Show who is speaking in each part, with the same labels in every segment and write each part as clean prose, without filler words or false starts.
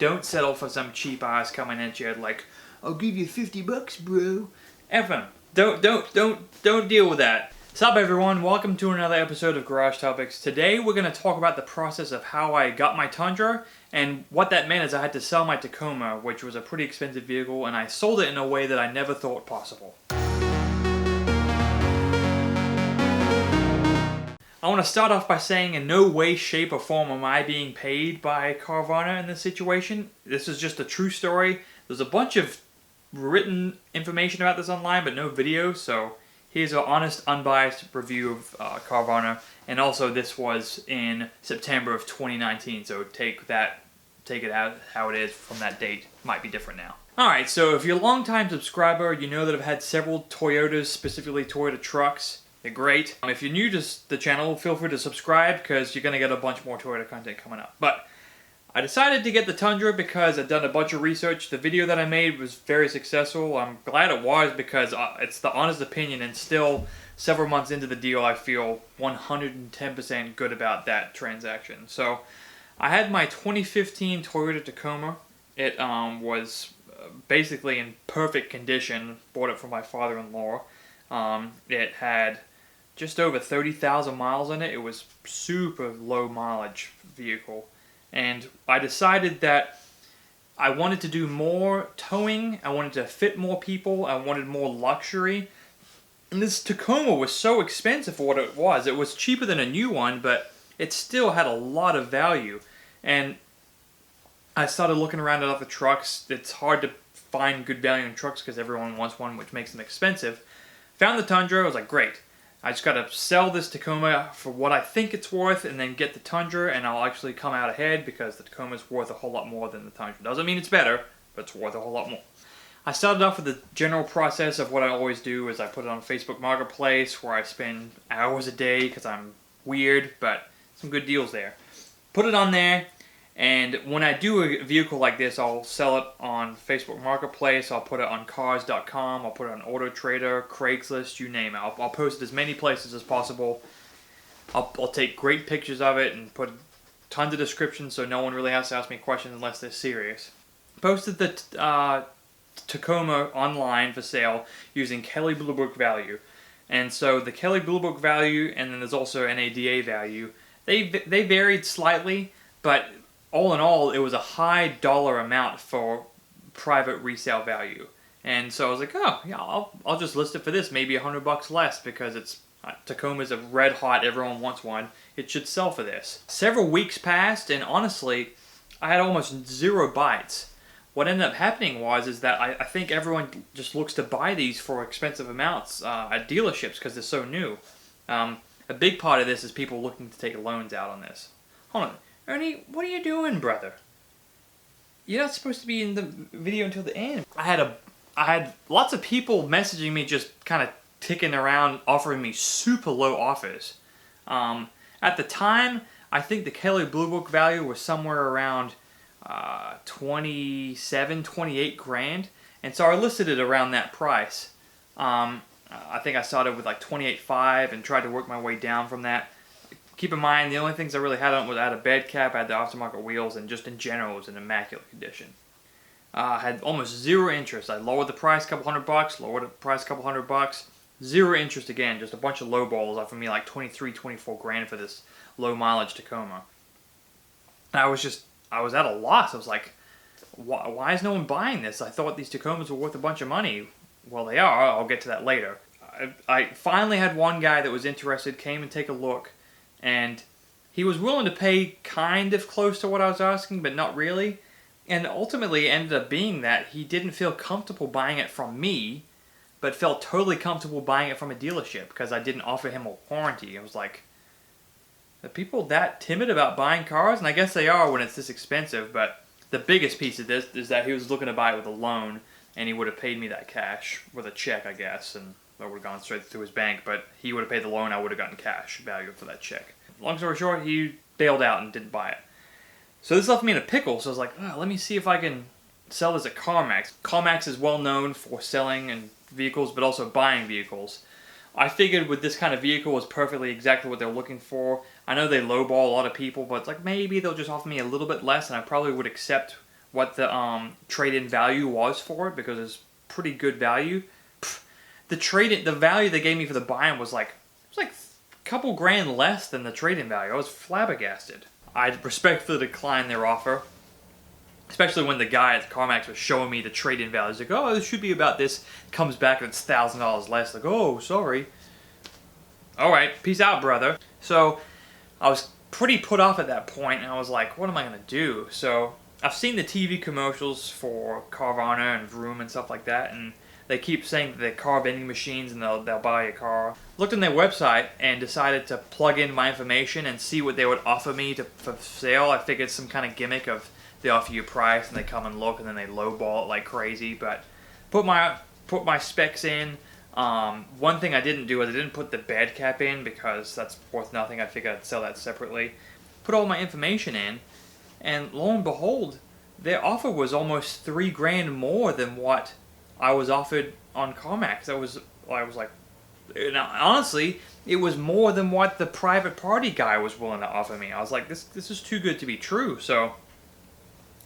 Speaker 1: Don't settle for some cheap ass coming at you like, I'll give you $50, bro. F him. Don't deal with that. What's up, everyone? Welcome to another episode of Garage Topics. Today we're going to talk about the process of how I got my Tundra, and what that meant is I had to sell my Tacoma, which was a pretty expensive vehicle, and I sold it in a way that I never thought possible. I want to start off by saying in no way, shape, or form am I being paid by Carvana in this situation. This is just a true story. There's a bunch of written information about this online, but no video, so here's an honest, unbiased review of Carvana. And also, this was in September of 2019, so take it out how it is from that date. Might be different now. Alright, so if you're a long-time subscriber, you know that I've had several Toyotas, specifically Toyota trucks. They're great. If you're new to the channel, feel free to subscribe because you're going to get a bunch more Toyota content coming up. But I decided to get the Tundra because I'd done a bunch of research. The video that I made was very successful. I'm glad it was because it's the honest opinion, and still several months into the deal I feel 110% good about that transaction. So I had my 2015 Toyota Tacoma. It was basically in perfect condition. Bought it from my father-in-law. It had just over 30,000 miles on it. It was super low mileage vehicle. And I decided that I wanted to do more towing. I wanted to fit more people. I wanted more luxury. And this Tacoma was so expensive for what it was. It was cheaper than a new one, but it still had a lot of value. And I started looking around at other trucks. It's hard to find good value in trucks because everyone wants one, which makes them expensive. Found the Tundra. I was like, great. I just got to sell this Tacoma for what I think it's worth and then get the Tundra, and I'll actually come out ahead because the Tacoma's worth a whole lot more than the Tundra. Doesn't mean it's better, but it's worth a whole lot more. I started off with the general process of what I always do is I put it on Facebook Marketplace where I spend hours a day because I'm weird, but some good deals there. Put it on there. And when I do a vehicle like this, I'll sell it on Facebook Marketplace, I'll put it on cars.com, I'll put it on Auto Trader, Craigslist, you name it. I'll post it as many places as possible. I'll take great pictures of it and put tons of descriptions so no one really has to ask me questions unless they're serious. Posted the Tacoma online for sale using Kelley Blue Book value. And so the Kelley Blue Book value, and then there's also NADA value, they varied slightly, but all in all, it was a high dollar amount for private resale value. And so I was like, oh, yeah, I'll just list it for this, maybe $100 less, because it's Tacoma's a red hot, everyone wants one. It should sell for this. Several weeks passed, and honestly, I had almost zero bites. What ended up happening is that I think everyone just looks to buy these for expensive amounts at dealerships because they're so new. A big part of this is people looking to take loans out on this. Hold on. Ernie, what are you doing, brother? You're not supposed to be in the video until the end. I had lots of people messaging me, just kind of ticking around, offering me super low offers. At the time, I think the Kelley Blue Book value was somewhere around 27, 28 grand, and so I listed it around that price. I think I started with like 28.5 and tried to work my way down from that. Keep in mind, the only things I really had on was I had a bed cap, I had the aftermarket wheels, and just in general, it was in immaculate condition. I had almost zero interest. I lowered the price a couple $100, lowered the price a couple $100, zero interest again, just a bunch of low balls offering me like 23, 24 grand for this low mileage Tacoma. And I was at a loss. I was like, why is no one buying this? I thought these Tacomas were worth a bunch of money. Well, they are. I'll get to that later. I finally had one guy that was interested, came and take a look. And he was willing to pay kind of close to what I was asking, but not really. And ultimately it ended up being that he didn't feel comfortable buying it from me, but felt totally comfortable buying it from a dealership because I didn't offer him a warranty. I was like, are people that timid about buying cars? And I guess they are when it's this expensive, but the biggest piece of this is that he was looking to buy it with a loan, and he would have paid me that cash with a check, I guess, and I would have gone straight through his bank, but he would have paid the loan, I would have gotten cash value for that check. Long story short, he bailed out and didn't buy it. So this left me in a pickle, so I was like, let me see if I can sell this at Carmax. Carmax is well known for selling vehicles, but also buying vehicles. I figured with this kind of vehicle was perfectly exactly what they're looking for. I know they lowball a lot of people, but it's like maybe they'll just offer me a little bit less, and I probably would accept what the trade-in value was for it, because it's pretty good value. The value they gave me for the buy-in was like a couple grand less than the trade-in value. I was flabbergasted. I respectfully declined their offer, especially when the guy at Carmax was showing me the trade-in value. He's like, oh, this should be about this. Comes back and it's $1,000 less. Like, oh, sorry. All right, peace out, brother. So I was pretty put off at that point, and I was like, what am I going to do? So I've seen the TV commercials for Carvana and Vroom and stuff like that, and they keep saying that they're car vending machines and they'll buy a car. Looked on their website and decided to plug in my information and see what they would offer me for sale. I figured some kind of gimmick of they offer you a price and they come and look and then they lowball it like crazy. But put my specs in. One thing I didn't do is I didn't put the bed cap in because that's worth nothing. I figured I'd sell that separately. Put all my information in, and lo and behold, their offer was almost $3 grand more than what I was offered on Carmax. I was like, now, honestly, it was more than what the private party guy was willing to offer me. I was like, this is too good to be true. So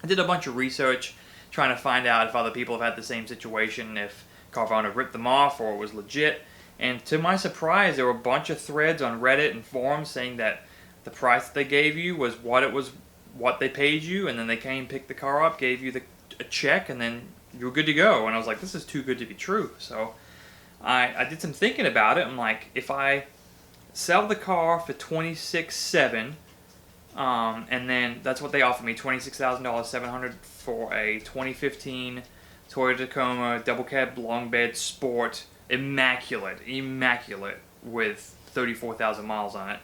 Speaker 1: I did a bunch of research trying to find out if other people have had the same situation, if Carvana ripped them off or it was legit. And to my surprise, there were a bunch of threads on Reddit and forums saying that the price that they gave you was what they paid you, and then they came, picked the car up, gave you a check, and then you were good to go. And I was like, this is too good to be true. So I did some thinking about it. I'm like, if I sell the car for $26,700, and then that's what they offered me, $26,000, $700 for a 2015 Toyota Tacoma double cab long bed sport, immaculate with 34,000 miles on it.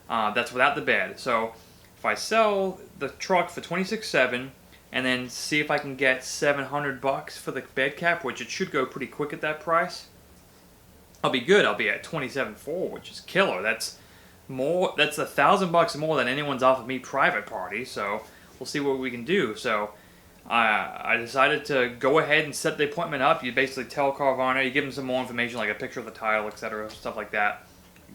Speaker 1: That's without the bed. So if I sell the truck for $26,700 and then see if I can get $700 for the bed cap, which it should go pretty quick at that price, I'll be good. I'll be at $27,400, which is killer. That's $1,000 more than anyone's offered me private party. So we'll see what we can do. So I decided to go ahead and set the appointment up. You basically tell Carvana, you give them some more information, like a picture of the title, etc., stuff like that.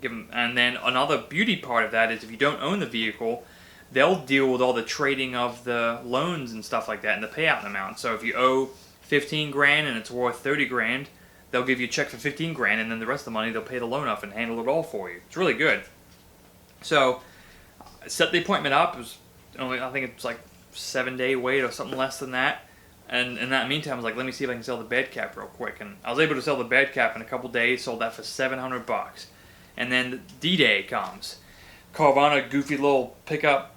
Speaker 1: And then another beauty part of that is if you don't own the vehicle, they'll deal with all the trading of the loans and stuff like that and the payout amount. So if you owe 15 grand and it's worth 30 grand, they'll give you a check for 15 grand, and then the rest of the money they'll pay the loan off and handle it all for you. It's really good. So I set the appointment up. It was only, I think it's like 7-day wait or something less than that. And in that meantime, I was like, let me see if I can sell the bed cap real quick. And I was able to sell the bed cap in a couple days, sold that for $700. And then D-Day comes. Carvana, goofy little pickup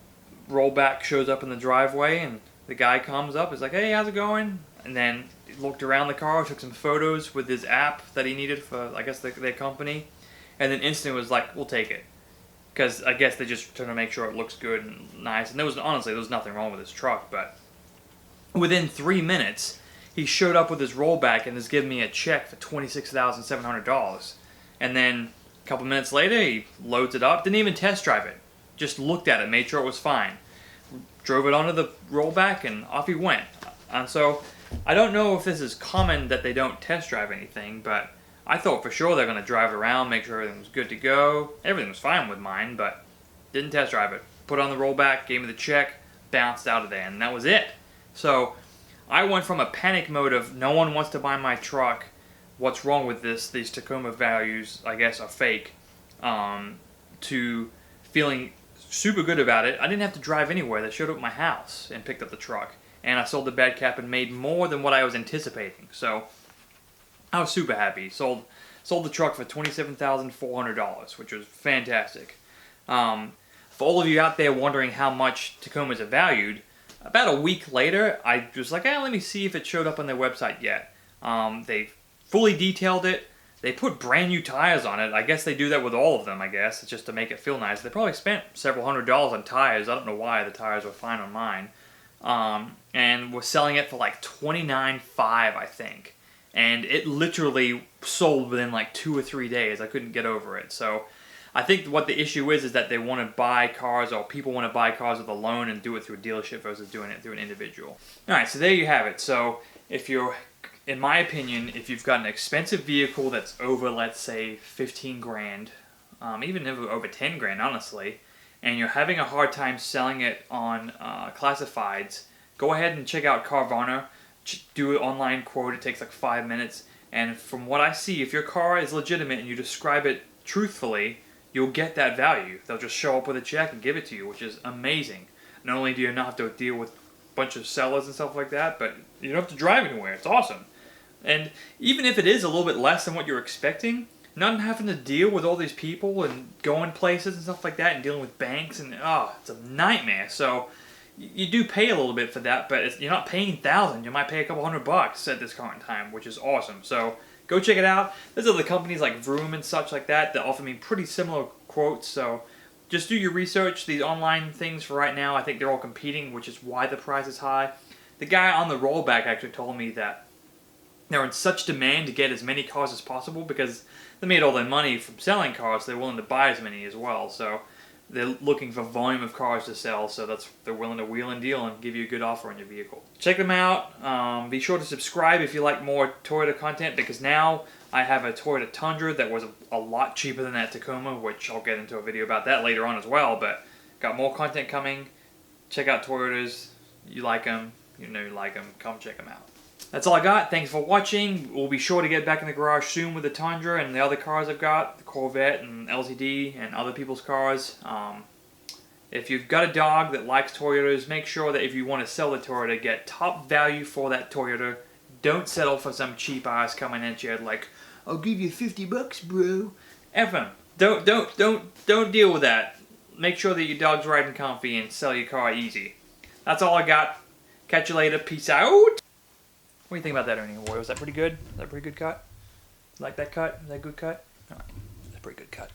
Speaker 1: rollback shows up in the driveway, and the guy comes up, is like, hey, how's it going? And then he looked around the car, took some photos with his app that he needed for, I guess, their company. And then instantly was like, we'll take it. Because I guess they just trying to make sure it looks good and nice. And there was nothing wrong with his truck. But within 3 minutes, he showed up with his rollback and has given me a check for $26,700. And then a couple minutes later, he loads it up. Didn't even test drive it. Just looked at it, made sure it was fine. Drove it onto the rollback, and off he went. And so I don't know if this is common that they don't test drive anything, but I thought for sure they're going to drive it around, make sure everything was good to go. Everything was fine with mine, but didn't test drive it. Put it on the rollback, gave me the check, bounced out of there, and that was it. So I went from a panic mode of no one wants to buy my truck, what's wrong with this, these Tacoma values, I guess, are fake, to feeling super good about it. I didn't have to drive anywhere. They showed up at my house and picked up the truck. And I sold the bed cap and made more than what I was anticipating. So I was super happy. Sold the truck for $27,400, which was fantastic. For all of you out there wondering how much Tacomas are valued, about a week later, I was like, let me see if it showed up on their website yet. They fully detailed it. They put brand new tires on it. I guess they do that with all of them, I guess, just to make it feel nice. They probably spent several $100s on tires. I don't know why the tires were fine on mine. And we're selling it for like $29,500, I think. And it literally sold within like 2 or 3 days. I couldn't get over it. So I think what the issue is that they want to buy cars, or people want to buy cars with a loan and do it through a dealership versus doing it through an individual. Alright, so there you have it. So if you're, in my opinion, if you've got an expensive vehicle that's over, let's say, 15 grand, even over 10 grand, honestly, and you're having a hard time selling it on classifieds, go ahead and check out Carvana. Do an online quote. It takes like 5 minutes. And from what I see, if your car is legitimate and you describe it truthfully, you'll get that value. They'll just show up with a check and give it to you, which is amazing. Not only do you not have to deal with a bunch of sellers and stuff like that, but you don't have to drive anywhere. It's awesome. And even if it is a little bit less than what you're expecting, not having to deal with all these people and going places and stuff like that and dealing with banks and, it's a nightmare. So you do pay a little bit for that, but you're not paying thousands. You might pay a couple $100 at this current time, which is awesome. So go check it out. There's other companies like Vroom and such like that offer me pretty similar quotes. So just do your research. These online things for right now, I think they're all competing, which is why the price is high. The guy on the rollback actually told me that they're in such demand to get as many cars as possible because they made all their money from selling cars. They're willing to buy as many as well. So they're looking for volume of cars to sell. So they're willing to wheel and deal and give you a good offer on your vehicle. Check them out. Be sure to subscribe if you like more Toyota content, because now I have a Toyota Tundra that was a lot cheaper than that Tacoma, which I'll get into a video about that later on as well. But got more content coming. Check out Toyotas. You like them. You know you like them. Come check them out. That's all I got. Thanks for watching. We'll be sure to get back in the garage soon with the Tundra and the other cars I've got, the Corvette and LTD and other people's cars. If you've got a dog that likes Toyotas, make sure that if you want to sell the Toyota, get top value for that Toyota. Don't settle for some cheap ass coming at you like, I'll give you $50, bro. F them. Don't deal with that. Make sure that your dog's riding comfy and sell your car easy. That's all I got. Catch you later. Peace out. What do you think about that, Ernie Boy? Was that pretty good? Was that a pretty good cut? Like that cut? Is that a good cut? Alright, that's a pretty good cut.